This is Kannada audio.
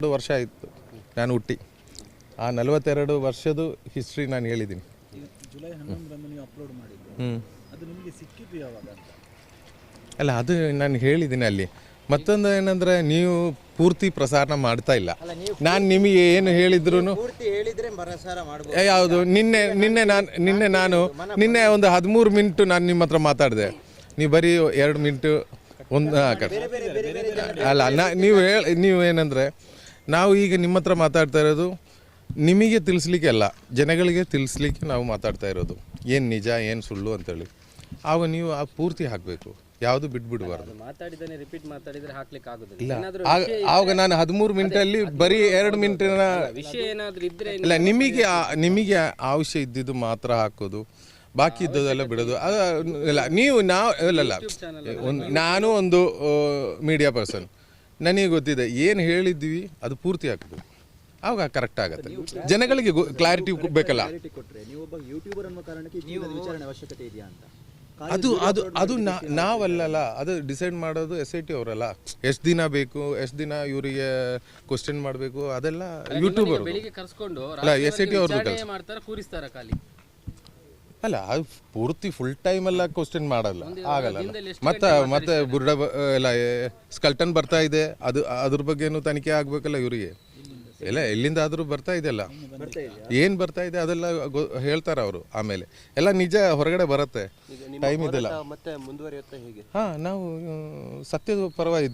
2 ವರ್ಷ ಆಯಿತು ನಾನು ಹುಟ್ಟಿ. ಆ 42 ವರ್ಷದ ಹಿಸ್ಟ್ರಿ ನಾನು ಹೇಳಿದ್ದೀನಿ. ಜುಲೈ 11ರಂದು ನೀವು ಅಪ್ಲೋಡ್ ಮಾಡಿದ್ದು, ಅದು ನಿಮಗೆ ಸಿಕ್ಕಿದ್ದು ಯಾವಾಗ ಅಂತ? ಅಲ್ಲ, ಅದು ನಾನು ಹೇಳಿದ್ದೀನಿ ಅಲ್ಲಿ. ಮತ್ತೊಂದು ಏನಂದರೆ, ನೀವು ಪೂರ್ತಿ ಪ್ರಸಾರ ಮಾಡ್ತಾ ಇಲ್ಲ. ನಾನು ನಿಮಗೆ ಏನು ಹೇಳಿದ್ರು ಯಾವುದು ನಿನ್ನೆ ಒಂದು 13 ಮಿನಿಟ್ ನಾನು ನಿಮ್ಮ ಹತ್ರ ಮಾತಾಡಿದೆ. ನೀವು ಬರೀ 2 ಮಿನಿಟು ಒಂದು ಅಲ್ಲ. ನೀವು ಏನಂದರೆ, ನಾವು ಈಗ ನಿಮ್ಮ ಹತ್ರ ಮಾತಾಡ್ತಾ ಇರೋದು ನಿಮಗೆ ತಿಳಿಸ್ಲಿಕ್ಕೆ ಅಲ್ಲ, ಜನಗಳಿಗೆ ತಿಳಿಸ್ಲಿಕ್ಕೆ ನಾವು ಮಾತಾಡ್ತಾ ಇರೋದು. ಏನು ನಿಜ ಏನು ಸುಳ್ಳು ಅಂತೇಳಿ. ಆಗ ನೀವು ಆ ಪೂರ್ತಿ ಹಾಕಬೇಕು, ಯಾವುದು ಬಿಟ್ಬಿಡಬಾರ್ದು. ಇಲ್ಲ, ಆವಾಗ ನಾನು 13 ಮಿನಿಟಲ್ಲಿ ಬರೀ 2 ಮಿನಿಟಿನ ಇಲ್ಲ, ನಿಮಗೆ ಆವಶ್ಯ ಇದ್ದಿದ್ದು ಮಾತ್ರ ಹಾಕೋದು, ಬಾಕಿ ಇದ್ದದೆಲ್ಲ ಬಿಡೋದು. ಇಲ್ಲ, ನಾನು ಒಂದು ಮೀಡಿಯಾ ಪರ್ಸನ್, ನನಗೆ ಗೊತ್ತಿದೆ ಏನು ಹೇಳಿದ್ವಿ ಅದು ಪೂರ್ತಿ ಹಾಕೋದು, ಆವಾಗ ಕರೆಕ್ಟ್ ಆಗುತ್ತೆ. ಜನಗಳಿಗೆ ಕ್ಲಾರಿಟಿ ಬೇಕಲ್ಲ. ಅದು ನಾವಲ್ಲ, ಅದು ಡಿಸೈಡ್ ಮಾಡೋದು SIT ಅವರಲ್ಲ. ಎಷ್ಟು ದಿನ ಬೇಕು, ಎಷ್ಟು ದಿನ ಇವರಿಗೆ ಕ್ವಶನ್ ಮಾಡಬೇಕು, ಅದೆಲ್ಲ ಯೂಟ್ಯೂಬರ್ ಅಲ್ಲ, SIT ಅವ್ರದ್ದು ಅಲ್ಲ. ಅದು ಪೂರ್ತಿ ಫುಲ್ ಟೈಮ್ ಎಲ್ಲ ಕ್ವಶನ್ ಮಾಡಲ್ಲ, ಆಗಲ್ಲ. ಮತ್ತೆ ಬುರ್ಡ ಎಲ್ಲ ಸ್ಕಲ್ಟನ್ ಬರ್ತಾ ಇದೆ, ಅದ್ರ ಬಗ್ಗೆನೂ ತನಿಖೆ ಆಗ್ಬೇಕಲ್ಲ ಇವರಿಗೆ. ಎಲ್ಲ ಎಲ್ಲಿಂದಾದರೂ ಬರ್ತಾ ಇದೆಯಲ್ಲ, ಏನು ಬರ್ತಾ ಇದೆ ಅದೆಲ್ಲ ಹೇಳ್ತಾರೆ ಅವರು. ಆಮೇಲೆ ಎಲ್ಲ ನಿಜ ಹೊರಗಡೆ ಬರುತ್ತೆ, ಟೈಮ್ ಇದೆಲ್ಲ. ಹಾಂ, ನಾವು ಸತ್ಯದ ಪರವಾಗಿ